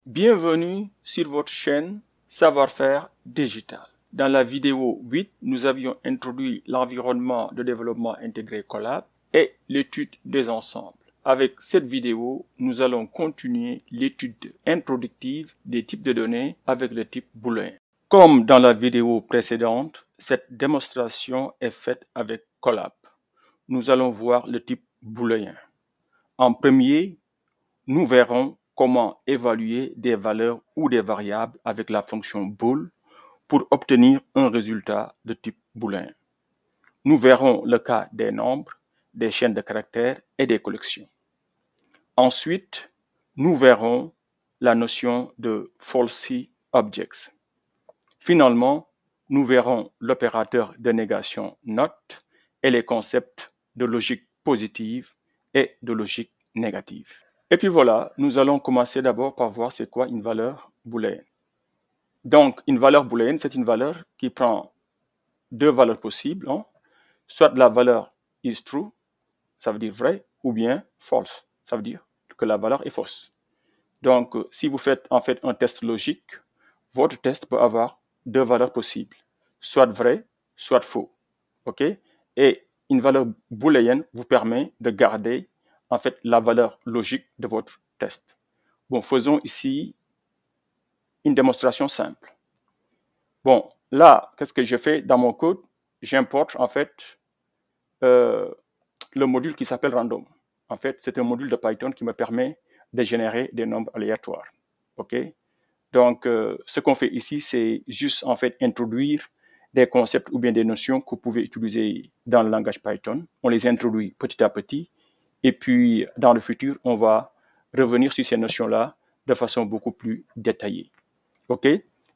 Bienvenue sur votre chaîne Savoir-faire digital. Dans la vidéo 8, nous avions introduit l'environnement de développement intégré Colab et l'étude des ensembles. Avec cette vidéo, nous allons continuer l'étude introductive des types de données avec le type booléen. Comme dans la vidéo précédente, cette démonstration est faite avec Colab. Nous allons voir le type booléen. En premier, nous verrons comment évaluer des valeurs ou des variables avec la fonction bool pour obtenir un résultat de type booléen. Nous verrons le cas des nombres, des chaînes de caractères et des collections. Ensuite, nous verrons la notion de falsy objects. Finalement, nous verrons l'opérateur de négation not et les concepts de logique positive et de logique négative. Et puis voilà, nous allons commencer d'abord par voir c'est quoi une valeur booléenne. Donc, une valeur booléenne, c'est une valeur qui prend deux valeurs possibles, hein. Soit la valeur is true, ça veut dire vrai, ou bien false, ça veut dire que la valeur est fausse. Donc, si vous faites en fait un test logique, votre test peut avoir deux valeurs possibles, soit vrai, soit faux. OK? Et une valeur booléenne vous permet de garder en fait la valeur logique de votre test. Bon, faisons ici une démonstration simple. Bon, là, qu'est-ce que je fais dans mon code? J'importe en fait le module qui s'appelle random. En fait, c'est un module de Python qui me permet de générer des nombres aléatoires. OK? Donc, ce qu'on fait ici, c'est juste en fait introduire des concepts ou bien des notions que vous pouvez utiliser dans le langage Python. On les introduit petit à petit. Et puis, dans le futur, on va revenir sur ces notions-là de façon beaucoup plus détaillée. OK?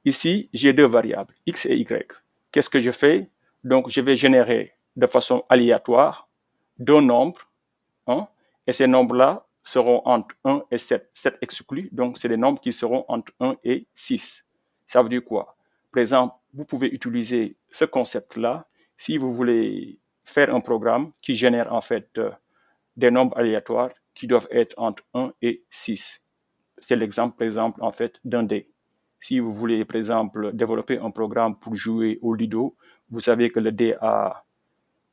Ici, j'ai deux variables, x et y. Qu'est-ce que je fais? Donc, je vais générer de façon aléatoire deux nombres, hein, et ces nombres-là seront entre 1 et 7. 7 exclus, donc c'est des nombres qui seront entre 1 et 6. Ça veut dire quoi? Par exemple, vous pouvez utiliser ce concept-là si vous voulez faire un programme qui génère en fait des nombres aléatoires qui doivent être entre 1 et 6. C'est l'exemple, par exemple, en fait, d'un dé. Si vous voulez, par exemple, développer un programme pour jouer au Lido, vous savez que le dé a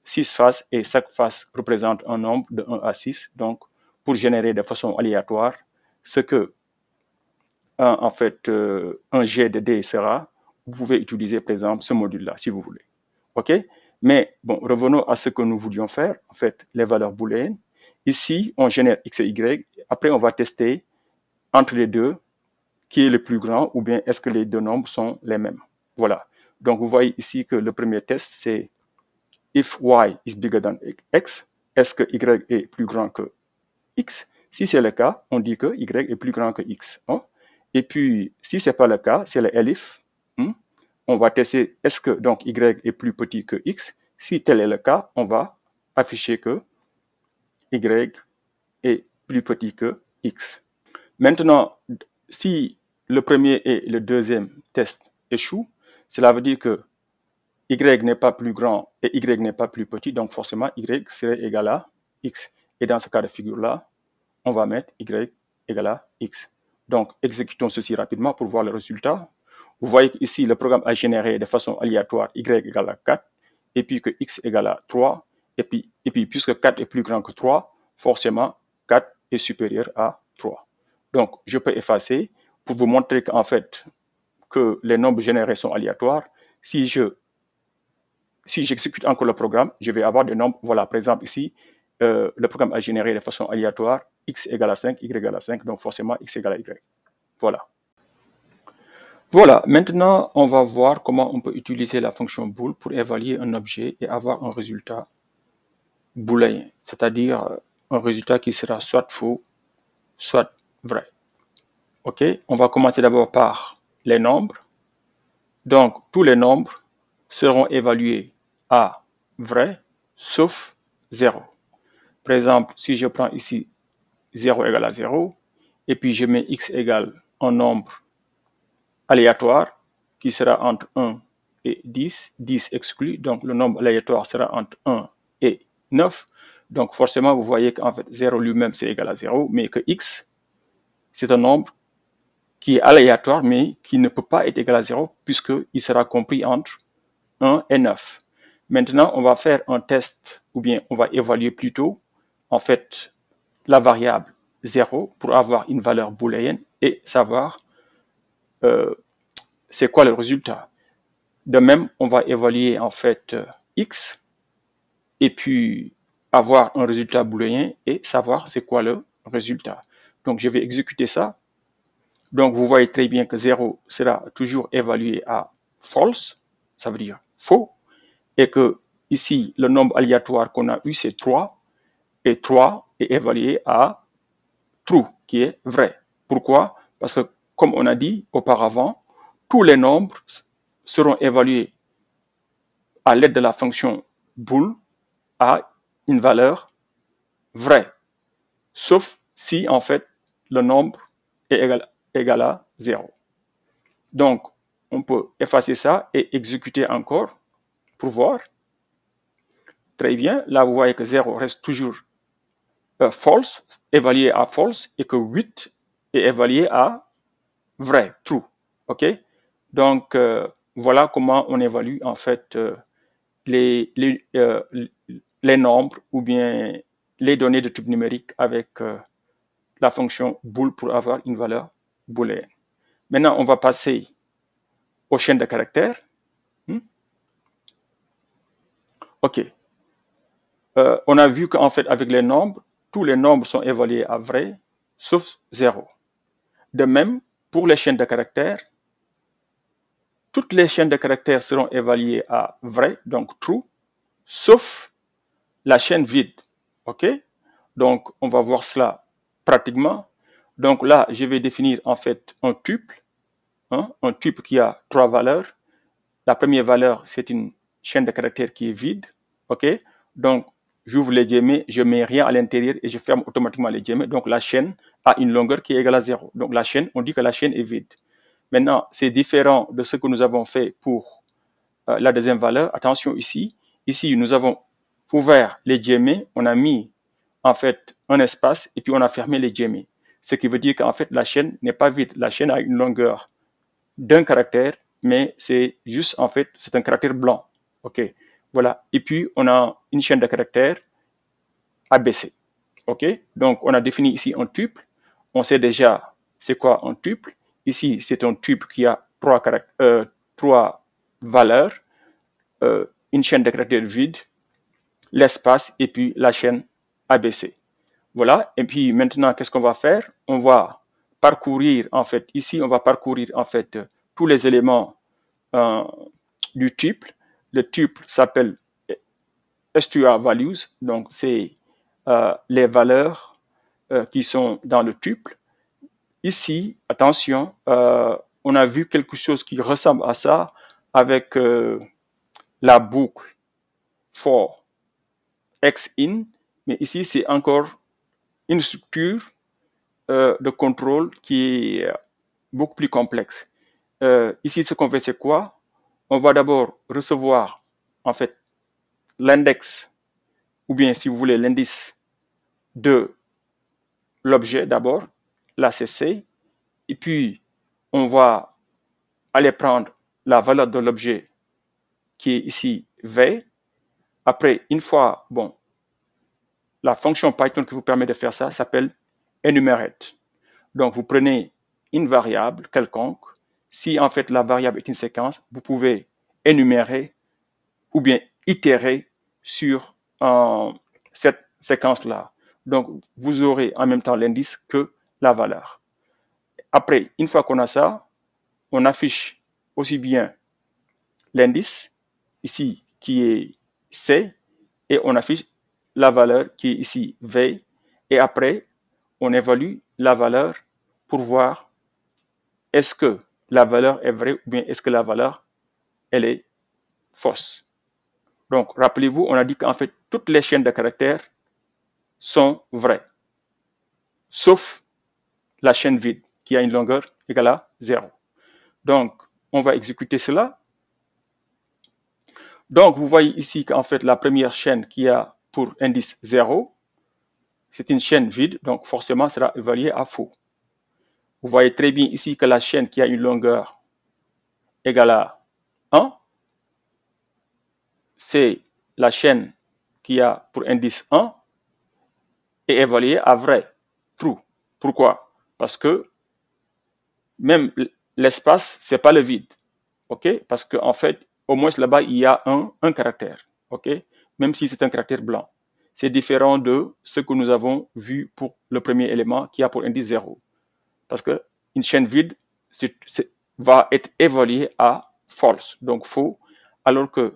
6 faces et chaque face représente un nombre de 1 à 6. Donc, pour générer de façon aléatoire ce que en fait un jet de dé sera, vous pouvez utiliser par exemple ce module-là si vous voulez. OK? Mais bon, revenons à ce que nous voulions faire, en fait, les valeurs booléennes. Ici, on génère x et y. Après, on va tester entre les deux qui est le plus grand ou bien est-ce que les deux nombres sont les mêmes. Voilà. Donc, vous voyez ici que le premier test, c'est if y is bigger than x, est-ce que y est plus grand que x? Si c'est le cas, on dit que y est plus grand que x. Hein? Et puis, si ce n'est pas le cas, c'est le elif. On va tester est-ce que donc y est plus petit que x. Si tel est le cas, on va afficher que y est plus petit que x. Maintenant, si le premier et le deuxième test échouent, cela veut dire que y n'est pas plus grand et y n'est pas plus petit, donc forcément y serait égal à x. Et dans ce cas de figure-là, on va mettre y égal à x. Donc, exécutons ceci rapidement pour voir le résultat. Vous voyez ici, le programme a généré de façon aléatoire y égale à 4, et puis que x égale à 3, et puis puisque 4 est plus grand que 3, forcément 4 est supérieur à 3. Donc, je peux effacer pour vous montrer qu'en fait, que les nombres générés sont aléatoires. Si j'exécute encore le programme, je vais avoir des nombres, voilà, par exemple ici, le programme a généré de façon aléatoire x égale à 5, y égale à 5, donc forcément x égale à y. Voilà. Voilà, maintenant on va voir comment on peut utiliser la fonction bool pour évaluer un objet et avoir un résultat booléen, c'est-à-dire un résultat qui sera soit faux, soit vrai. OK, on va commencer d'abord par les nombres. Donc, tous les nombres seront évalués à vrai, sauf 0. Par exemple, si je prends ici 0 égale à 0, et puis je mets x égale un nombre aléatoire qui sera entre 1 et 10, 10 exclu, donc le nombre aléatoire sera entre 1 et 9. Donc forcément, vous voyez qu'en fait 0 lui-même c'est égal à 0, mais que x, c'est un nombre qui est aléatoire, mais qui ne peut pas être égal à 0, puisqu'il sera compris entre 1 et 9. Maintenant, on va faire un test, ou bien on va évaluer plutôt, en fait, la variable 0 pour avoir une valeur booléenne et savoir c'est quoi le résultat. De même, on va évaluer en fait x et puis avoir un résultat booléen et savoir c'est quoi le résultat. Donc, je vais exécuter ça. Donc, vous voyez très bien que 0 sera toujours évalué à false, ça veut dire faux, et que ici, le nombre aléatoire qu'on a eu, c'est 3, et 3 est évalué à true, qui est vrai. Pourquoi? Parce que, comme on a dit auparavant, tous les nombres seront évalués à l'aide de la fonction bool à une valeur vraie, sauf si, en fait, le nombre est égal à 0. Donc, on peut effacer ça et exécuter encore pour voir. Très bien, là, vous voyez que 0 reste toujours false, évalué à false, et que 8 est évalué à vrai, true. OK? Donc, voilà comment on évalue, en fait, les nombres ou bien les données de type numérique avec la fonction bool pour avoir une valeur booléenne. Maintenant, on va passer aux chaînes de caractères. OK. On a vu qu'en fait, avec les nombres, tous les nombres sont évalués à vrai, sauf 0. De même, pour les chaînes de caractères, toutes les chaînes de caractères seront évaluées à vrai, donc true, sauf la chaîne vide. OK? Donc, on va voir cela pratiquement. Donc là, je vais définir en fait un tuple, un tuple qui a 3 valeurs. La première valeur, c'est une chaîne de caractères qui est vide. OK? Donc, j'ouvre les guillemets, je ne mets rien à l'intérieur et je ferme automatiquement les guillemets. Donc, la chaîne a une longueur qui est égale à 0. Donc, la chaîne, on dit que la chaîne est vide. Maintenant, c'est différent de ce que nous avons fait pour la deuxième valeur. Attention ici. Ici, nous avons ouvert les guillemets, on a mis en fait un espace et puis on a fermé les guillemets. Ce qui veut dire qu'en fait, la chaîne n'est pas vide. La chaîne a une longueur d'un caractère, mais c'est juste en fait, c'est un caractère blanc. OK? Voilà. Et puis, on a une chaîne de caractères ABC. OK? Donc, on a défini ici un tuple. On sait déjà c'est quoi un tuple. Ici, c'est un tuple qui a trois valeurs, une chaîne de caractères vide, l'espace et puis la chaîne ABC. Voilà. Et puis maintenant, qu'est-ce qu'on va faire? On va parcourir, en fait, ici, on va parcourir, en fait, tous les éléments du tuple. Le tuple s'appelle str values, donc c'est les valeurs qui sont dans le tuple. Ici, attention, on a vu quelque chose qui ressemble à ça avec la boucle for x in, mais ici c'est encore une structure de contrôle qui est beaucoup plus complexe. Ici, ce qu'on fait, c'est quoi? On va d'abord recevoir, en fait, l'index, ou bien, si vous voulez, l'indice de l'objet d'abord, l'ACC, et puis on va aller prendre la valeur de l'objet qui est ici V. Après, une fois, bon, la fonction Python qui vous permet de faire ça s'appelle enumerate. Donc, vous prenez une variable quelconque. Si en fait la variable est une séquence, vous pouvez énumérer ou bien itérer sur cette séquence-là. Donc, vous aurez en même temps l'indice que la valeur. Après, une fois qu'on a ça, on affiche aussi bien l'indice, ici, qui est C, et on affiche la valeur qui est ici V, et après, on évalue la valeur pour voir est-ce que la valeur est vraie ou bien est-ce que la valeur, elle est fausse. Donc, rappelez-vous, on a dit qu'en fait, toutes les chaînes de caractères sont vraies, sauf la chaîne vide, qui a une longueur égale à 0. Donc, on va exécuter cela. Donc, vous voyez ici qu'en fait, la première chaîne qui a pour indice 0, c'est une chaîne vide, donc forcément, sera évaluée à faux. vous voyez très bien ici que la chaîne qui a une longueur égale à 1, c'est la chaîne qui a pour indice 1 et évaluée à vrai, true. Pourquoi? Parce que même l'espace, c'est pas le vide. OK? Parce qu'en fait, au moins là-bas, il y a un caractère. OK? Même si c'est un caractère blanc. C'est différent de ce que nous avons vu pour le premier élément qui a pour indice 0. Parce qu'une chaîne vide va être évaluée à false, donc faux, alors que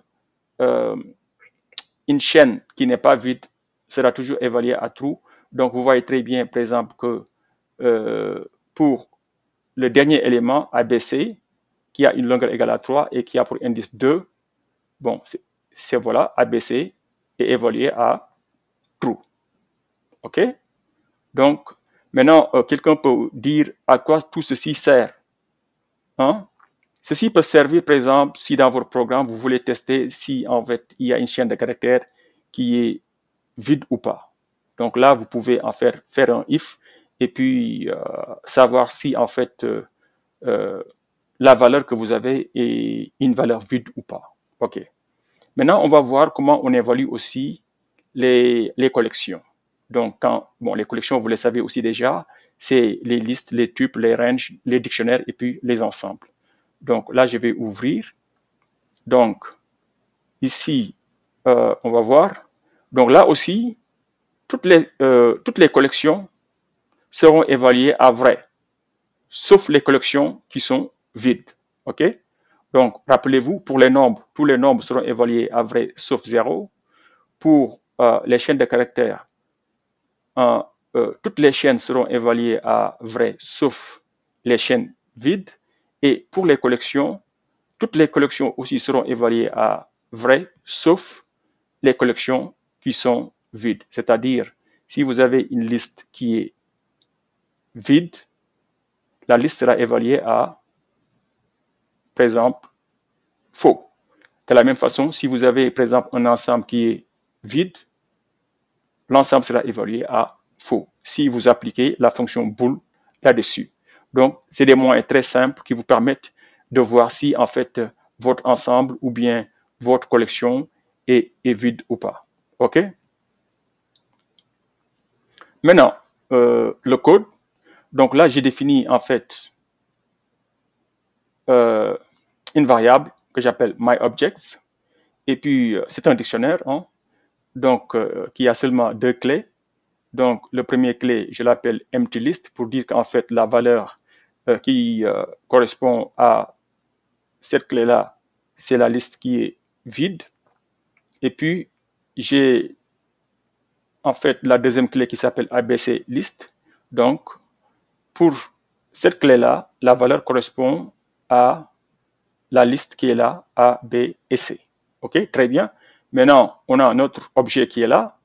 une chaîne qui n'est pas vide sera toujours évaluée à true. Donc vous voyez très bien, par exemple, que pour le dernier élément ABC, qui a une longueur égale à 3 et qui a pour indice 2, bon, c'est voilà, ABC est évalué à true. OK? Donc, maintenant, quelqu'un peut dire à quoi tout ceci sert. Hein? Ceci peut servir, par exemple, si dans votre programme, vous voulez tester si, en fait, il y a une chaîne de caractères qui est vide ou pas. Donc là, vous pouvez en faire un if et puis savoir si, en fait, la valeur que vous avez est une valeur vide ou pas. OK. Maintenant, on va voir comment on évalue aussi les collections. Donc, les collections, vous les savez aussi déjà, c'est les listes, les tuples, les ranges, les dictionnaires et puis les ensembles. Donc là, je vais ouvrir. Donc, ici, on va voir. Donc là aussi, toutes les collections seront évaluées à vrai, sauf les collections qui sont vides. OK? Donc, rappelez-vous, pour les nombres, tous les nombres seront évalués à vrai, sauf 0. Pour les chaînes de caractères, toutes les chaînes seront évaluées à vrai, sauf les chaînes vides. Et pour les collections, toutes les collections aussi seront évaluées à vrai, sauf les collections qui sont vides. C'est-à-dire, si vous avez une liste qui est vide, la liste sera évaluée à, par exemple, faux. De la même façon, si vous avez, par exemple, un ensemble qui est vide, l'ensemble sera évalué à faux si vous appliquez la fonction bool là-dessus. Donc, c'est des moyens très simples qui vous permettent de voir si, en fait, votre ensemble ou bien votre collection est vide ou pas. OK? Maintenant, le code. Donc là, j'ai défini, en fait, une variable que j'appelle myObjects. Et puis, c'est un dictionnaire, hein, donc, qui a seulement 2 clés. Donc, le premier clé, je l'appelle emptyList pour dire qu'en fait, la valeur qui correspond à cette clé-là, c'est la liste qui est vide. Et puis, j'ai en fait la deuxième clé qui s'appelle ABCList. Donc, pour cette clé-là, la valeur correspond à la liste qui est là, A, B et C. OK, très bien. Maintenant, on a notre objet qui est là.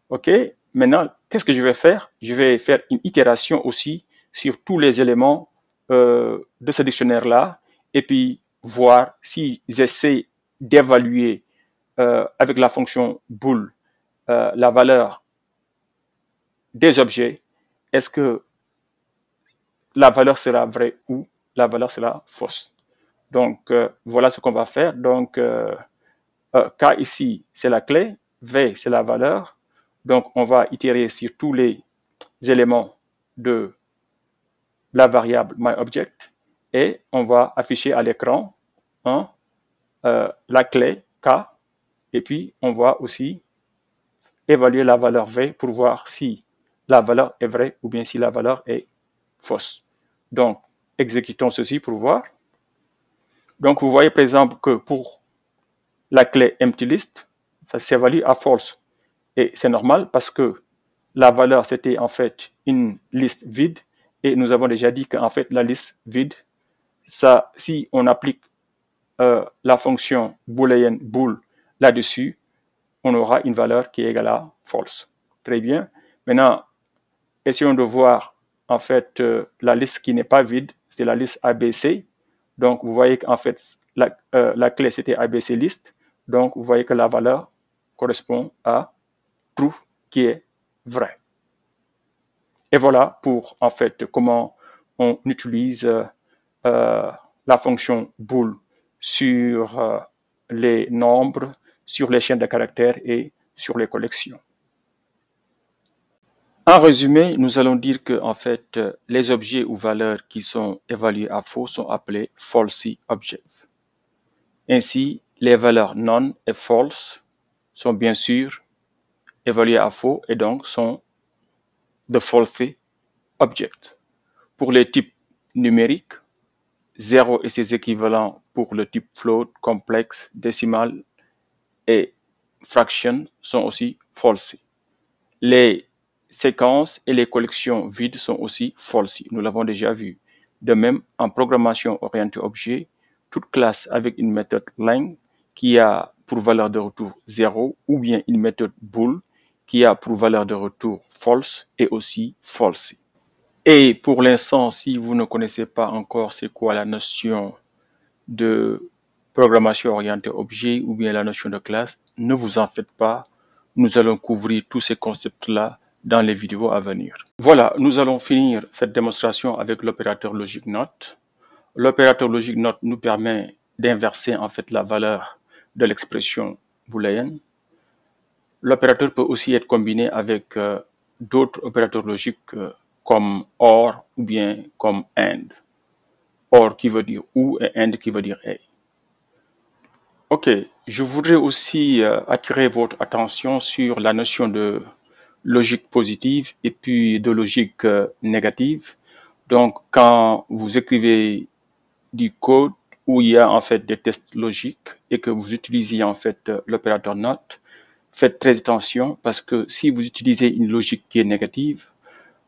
OK, maintenant, qu'est-ce que je vais faire? Je vais faire une itération aussi sur tous les éléments de ce dictionnaire-là et puis voir si j'essaie d'évaluer avec la fonction bool la valeur des objets. Est-ce que la valeur sera vraie ou la valeur sera fausse? Donc, voilà ce qu'on va faire. Donc, K ici, c'est la clé. V, c'est la valeur. Donc, on va itérer sur tous les éléments de la variable myObject et on va afficher à l'écran la clé K et puis on va aussi évaluer la valeur V pour voir si la valeur est vraie ou bien si la valeur est fausse. Donc, exécutons ceci pour voir. Donc, vous voyez par exemple que pour la clé emptyList, ça s'évalue à false. Et c'est normal parce que la valeur, c'était en fait une liste vide. Et nous avons déjà dit qu'en fait, la liste vide, ça, si on applique la fonction booléenne bool là-dessus, on aura une valeur qui est égale à false. Très bien. Maintenant, essayons de voir en fait la liste qui n'est pas vide, c'est la liste ABC. Donc, vous voyez qu'en fait, la clé, c'était ABC list. Donc, vous voyez que la valeur correspond à true, qui est vrai. Et voilà pour, en fait, comment on utilise la fonction bool sur les nombres, sur les chaînes de caractères et sur les collections. En résumé, nous allons dire que en fait, les objets ou valeurs qui sont évalués à faux sont appelés falsy objects. Ainsi, les valeurs none et false sont bien sûr évaluées à faux et donc sont de falsy objects. Pour les types numériques, 0 et ses équivalents pour le type float, complexe, décimal et fraction sont aussi falsy. Les séquences et les collections vides sont aussi falsy. Nous l'avons déjà vu. De même, en programmation orientée objet, toute classe avec une méthode len qui a pour valeur de retour 0 ou bien une méthode bool qui a pour valeur de retour false est aussi falsy. Et pour l'instant, si vous ne connaissez pas encore c'est quoi la notion de programmation orientée objet ou bien la notion de classe, ne vous en faites pas. Nous allons couvrir tous ces concepts-là dans les vidéos à venir. Voilà, nous allons finir cette démonstration avec l'opérateur logic not. L'opérateur logic not nous permet d'inverser en fait la valeur de l'expression booléenne. L'opérateur peut aussi être combiné avec d'autres opérateurs logiques comme OR ou bien comme AND. OR qui veut dire ou et AND qui veut dire et. Ok, je voudrais aussi attirer votre attention sur la notion de logique positive et puis de logique négative. Donc, quand vous écrivez du code où il y a en fait des tests logiques et que vous utilisez en fait l'opérateur not, faites très attention parce que si vous utilisez une logique qui est négative,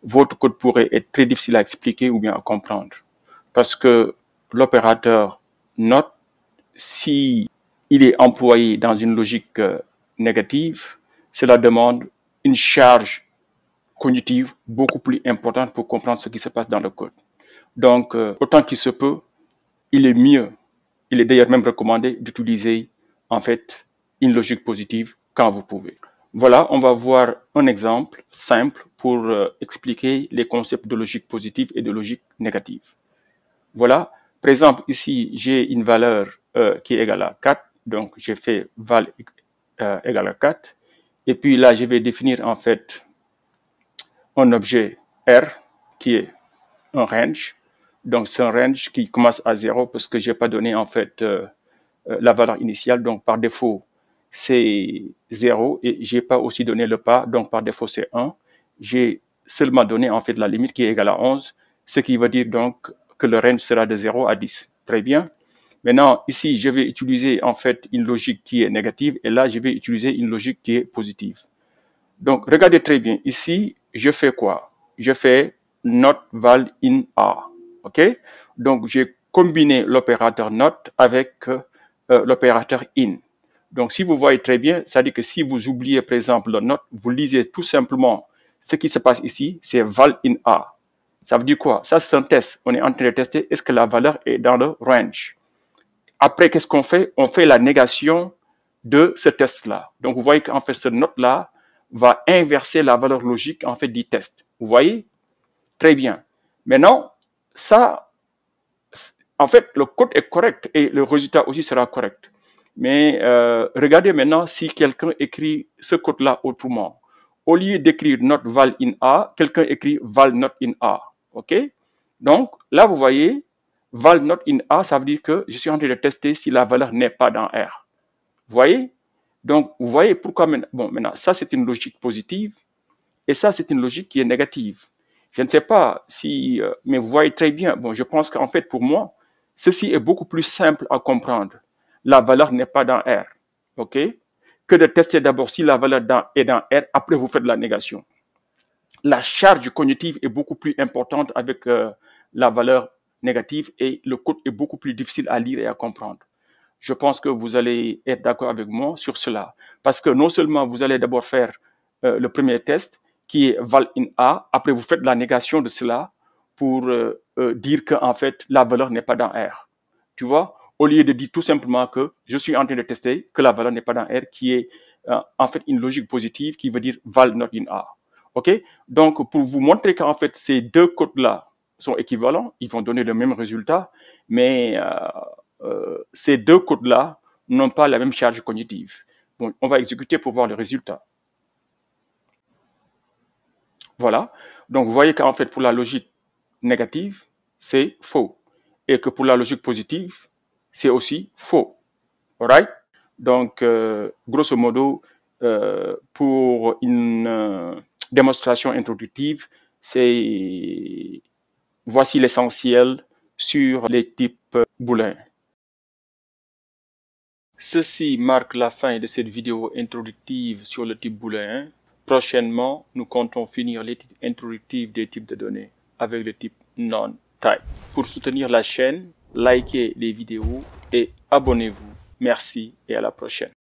votre code pourrait être très difficile à expliquer ou bien à comprendre. Parce que l'opérateur not, si il est employé dans une logique négative, cela demande une charge cognitive beaucoup plus importante pour comprendre ce qui se passe dans le code. Donc, autant qu'il se peut, il est mieux, il est d'ailleurs même recommandé d'utiliser en fait une logique positive quand vous pouvez. Voilà, on va voir un exemple simple pour expliquer les concepts de logique positive et de logique négative. Voilà, par exemple, ici, j'ai une valeur qui est égale à 4, donc j'ai fait val égale à 4, et puis là, je vais définir en fait un objet R qui est un range. Donc, c'est un range qui commence à 0 parce que je n'ai pas donné en fait la valeur initiale. Donc, par défaut, c'est 0 et je n'ai pas aussi donné le pas. Donc, par défaut, c'est 1. J'ai seulement donné en fait la limite qui est égale à 11, ce qui veut dire donc que le range sera de 0 à 10. Très bien. Maintenant, ici, je vais utiliser en fait une logique qui est négative et là, je vais utiliser une logique qui est positive. Donc, regardez très bien. Ici, je fais quoi? Je fais not val in A. OK? Donc, j'ai combiné l'opérateur not avec l'opérateur in. Donc, si vous voyez très bien, ça dit que si vous oubliez, par exemple, le not, vous lisez tout simplement ce qui se passe ici, c'est val in A. Ça veut dire quoi? Ça, c'est un test. On est en train de tester est-ce que la valeur est dans le range. Après, qu'est-ce qu'on fait? On fait la négation de ce test-là. Donc, vous voyez qu'en fait, ce note-là va inverser la valeur logique en fait du test. Vous voyez? Très bien. Maintenant, ça, en fait, le code est correct et le résultat aussi sera correct. Mais regardez maintenant si quelqu'un écrit ce code-là autrement. Au lieu d'écrire not val in A, quelqu'un écrit val not in A. OK? Donc, là, vous voyez, val not in A, ça veut dire que je suis en train de tester si la valeur n'est pas dans R. Vous voyez? Donc, vous voyez pourquoi maintenant, bon, maintenant, ça, c'est une logique positive et ça, c'est une logique qui est négative. Je ne sais pas si, mais vous voyez très bien. Bon, je pense qu'en fait, pour moi, ceci est beaucoup plus simple à comprendre. La valeur n'est pas dans R, OK? Que de tester d'abord si la valeur est dans R, après vous faites la négation. La charge cognitive est beaucoup plus importante avec la valeur négative et le code est beaucoup plus difficile à lire et à comprendre. Je pense que vous allez être d'accord avec moi sur cela. Parce que non seulement vous allez d'abord faire le premier test, qui est val in A, après vous faites la négation de cela pour dire qu'en fait, la valeur n'est pas dans R. Tu vois? Au lieu de dire tout simplement que je suis en train de tester que la valeur n'est pas dans R, qui est en fait une logique positive qui veut dire val not in A. OK? Donc, pour vous montrer qu'en fait, ces deux codes-là sont équivalents, ils vont donner le même résultat, mais ces deux codes-là n'ont pas la même charge cognitive. Bon, on va exécuter pour voir le résultat. Voilà. Donc, vous voyez qu'en fait, pour la logique négative, c'est faux. Et que pour la logique positive, c'est aussi faux. Alright? Donc, grosso modo, pour une démonstration introductive, voici l'essentiel sur les types booléens. Ceci marque la fin de cette vidéo introductive sur le type booléen. Prochainement, nous comptons finir l'étude introductive des types de données avec le type non-type. Pour soutenir la chaîne, likez les vidéos et abonnez-vous. Merci et à la prochaine.